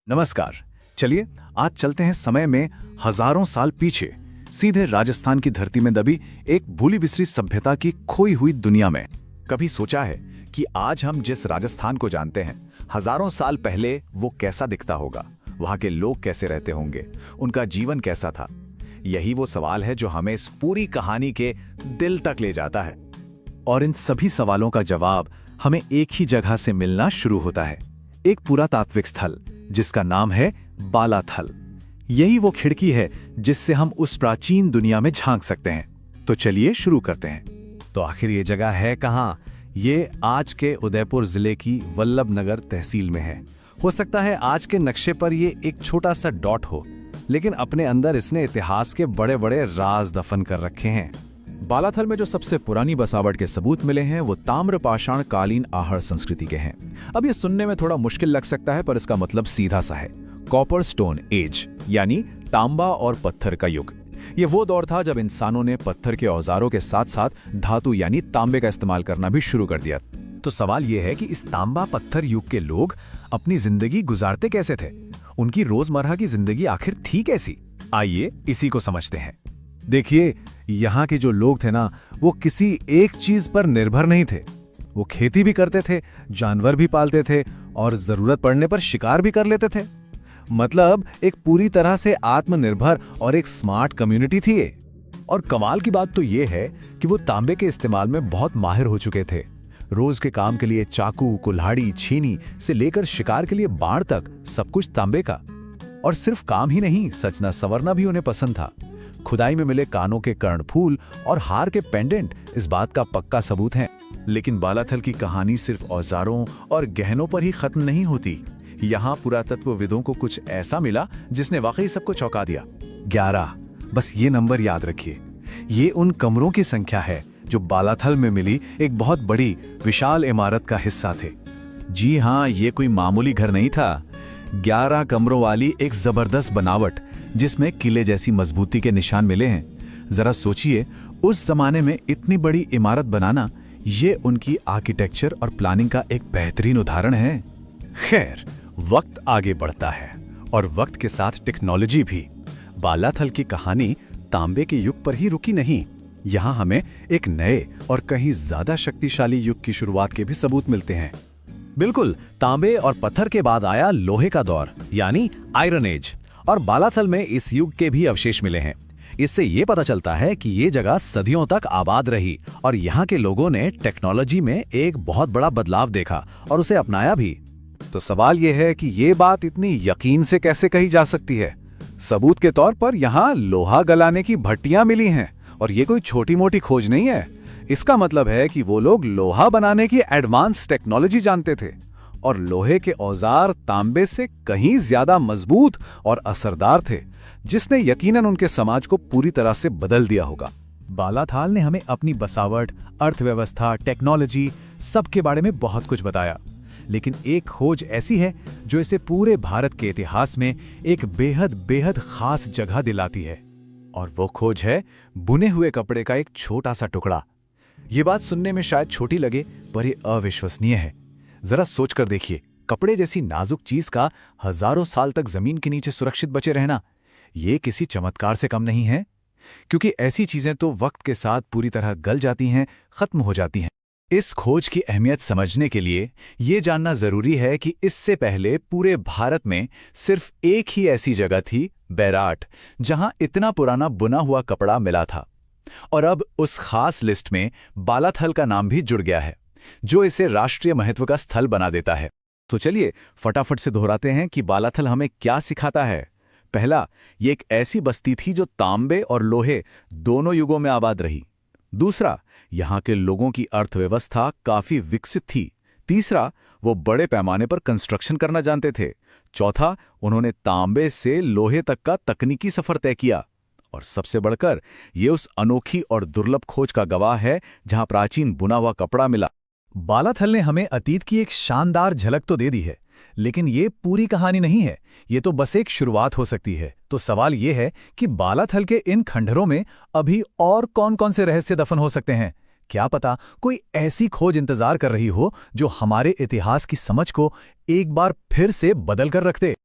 नमस्कार। चलिए आज चलते हैं समय में हजारों साल पीछे, सीधे राजस्थान की धरती में दबी एक भूली बिसरी सभ्यता की खोई हुई दुनिया में। कभी सोचा है कि आज हम जिस राजस्थान को जानते हैं, हजारों साल पहले वो कैसा दिखता होगा? वहां के लोग कैसे रहते होंगे? उनका जीवन कैसा था? यही वो सवाल है जो हमें इस पूरी कहानी के दिल तक ले जाता है। और इन सभी सवालों का जवाब हमें एक ही जगह से मिलना शुरू होता है, एक पुरातात्विक स्थल जिसका नाम है बालाथल। यही वो खिड़की है जिससे हम उस प्राचीन दुनिया में झांक सकते हैं। तो चलिए शुरू करते हैं। तो आखिर ये जगह है कहाँ? ये आज के उदयपुर जिले की वल्लभनगर तहसील में है। हो सकता है आज के नक्शे पर ये एक छोटा सा डॉट हो, लेकिन अपने अंदर इसने इतिहास के बड़े बड़े राज दफन कर रखे हैं। बालाथल में जो सबसे पुरानी बसावट के सबूत मिले हैं वो ताम्रपाषाण कालीन आहड़ संस्कृति के हैं। अब ये सुनने में थोड़ा मुश्किल लग सकता है, पर इसका मतलब सीधा सा है, कॉपर स्टोन एज, यानी तांबा और पत्थर का युग। ये वो दौर था जब इंसानों ने पत्थर के औजारों के साथ साथ धातु यानी तांबे का इस्तेमाल करना भी शुरू कर दिया। तो सवाल ये है कि इस तांबा पत्थर युग के लोग अपनी जिंदगी गुजारते कैसे थे? उनकी रोजमर्रा की जिंदगी आखिर थी कैसी? आइए इसी को समझते हैं। देखिए, यहाँ के जो लोग थे ना, वो किसी एक चीज पर निर्भर नहीं थे। वो खेती भी करते थे, जानवर भी पालते थे और जरूरत पड़ने पर शिकार भी कर लेते थे। मतलब एक पूरी तरह से आत्मनिर्भर और एक स्मार्ट कम्युनिटी थी ये। और कमाल की बात तो ये है कि वो तांबे के इस्तेमाल में बहुत माहिर हो चुके थे। रोज के काम के लिए चाकू, कुल्हाड़ी, छीनी से लेकर शिकार के लिए बाण तक सब कुछ तांबे का। और सिर्फ काम ही नहीं, सजना संवरना भी उन्हें पसंद था। खुदाई में मिले कानों के कर्णफूल और हार के पेंडेंट इस बात का पक्का सबूत हैं। लेकिन बालाथल की कहानी सिर्फ औजारों और गहनों पर ही खत्म नहीं होती। यहाँ पुरातत्वविदों को कुछ ऐसा मिला जिसने वाकई सबको चौंका दिया। 11, बस ये नंबर याद रखिए। ये उन कमरों की संख्या है जो बालाथल में मिली एक बहुत बड़ी विशाल इमारत का हिस्सा थे। जी हाँ, ये कोई मामूली घर नहीं था। 11 कमरों वाली एक जबरदस्त बनावट जिसमें किले जैसी मजबूती के निशान मिले हैं। जरा सोचिए, उस जमाने में इतनी बड़ी इमारत बनाना, ये उनकी आर्किटेक्चर और प्लानिंग का एक बेहतरीन उदाहरण है। खैर, वक्त आगे बढ़ता है और वक्त के साथ टेक्नोलॉजी भी। बालाथल की कहानी तांबे के युग पर ही रुकी नहीं। यहाँ हमें एक नए और कहीं ज्यादा शक्तिशाली युग की शुरुआत के भी सबूत मिलते हैं। बिल्कुल, तांबे और पत्थर के बाद आया लोहे का दौर, यानी आयरन एज। और बालाथल में इस युग के भी अवशेष मिले हैं। इससे ये पता चलता है कि ये जगह सदियों तक आबाद रही और यहाँ के लोगों ने टेक्नोलॉजी में एक बहुत बड़ा बदलाव देखा और उसे अपनाया भी। तो सवाल ये है कि ये बात इतनी यकीन से कैसे कही जा सकती है? सबूत के तौर पर यहाँ लोहा गलाने की भट्टियां मिली हैं, और ये कोई छोटी मोटी खोज नहीं है। इसका मतलब है कि वो लोग लोहा बनाने की एडवांस टेक्नोलॉजी जानते थे, और लोहे के औजार तांबे से कहीं ज्यादा मजबूत और असरदार थे, जिसने यकीनन उनके समाज को पूरी तरह से बदल दिया होगा। बालाथल ने हमें अपनी बसावट, अर्थव्यवस्था, टेक्नोलॉजी, सबके बारे में बहुत कुछ बताया। लेकिन एक खोज ऐसी है जो इसे पूरे भारत के इतिहास में एक बेहद बेहद खास जगह दिलाती है। और वो खोज है बुने हुए कपड़े का एक छोटा सा टुकड़ा। ये बात सुनने में शायद छोटी लगे, पर ये अविश्वसनीय है। जरा सोच कर देखिए, कपड़े जैसी नाजुक चीज का हजारों साल तक जमीन के नीचे सुरक्षित बचे रहना, ये किसी चमत्कार से कम नहीं है। क्योंकि ऐसी चीजें तो वक्त के साथ पूरी तरह गल जाती हैं, खत्म हो जाती हैं। इस खोज की अहमियत समझने के लिए ये जानना जरूरी है कि इससे पहले पूरे भारत में सिर्फ एक ही ऐसी जगह थी, बैराट, जहां इतना पुराना बुना हुआ कपड़ा मिला था। और अब उस खास लिस्ट में बालाथल का नाम भी जुड़ गया है, जो इसे राष्ट्रीय महत्व का स्थल बना देता है। तो चलिए फटाफट से दोहराते हैं कि बालाथल हमें क्या सिखाता है। पहला, ये एक ऐसी बस्ती थी जो तांबे और लोहे दोनों युगों में आबाद रही। दूसरा, यहाँ के लोगों की अर्थव्यवस्था काफी विकसित थी। तीसरा, वो बड़े पैमाने पर कंस्ट्रक्शन करना जानते थे। चौथा, उन्होंने तांबे से लोहे तक का तकनीकी सफर तय किया। और सबसे बढ़कर ये उस अनोखी और दुर्लभ खोज का गवाह है जहां प्राचीन बुना हुआ कपड़ा मिला। बालाथल ने हमें अतीत की एक शानदार झलक तो दे दी है, लेकिन ये पूरी कहानी नहीं है। ये तो बस एक शुरुआत हो सकती है। तो सवाल ये है कि बालाथल के इन खंडहरों में अभी और कौन-कौन से रहस्य दफन हो सकते हैं? क्या पता कोई ऐसी खोज इंतजार कर रही हो जो हमारे इतिहास की समझ को एक बार फिर से बदल कर रख दे।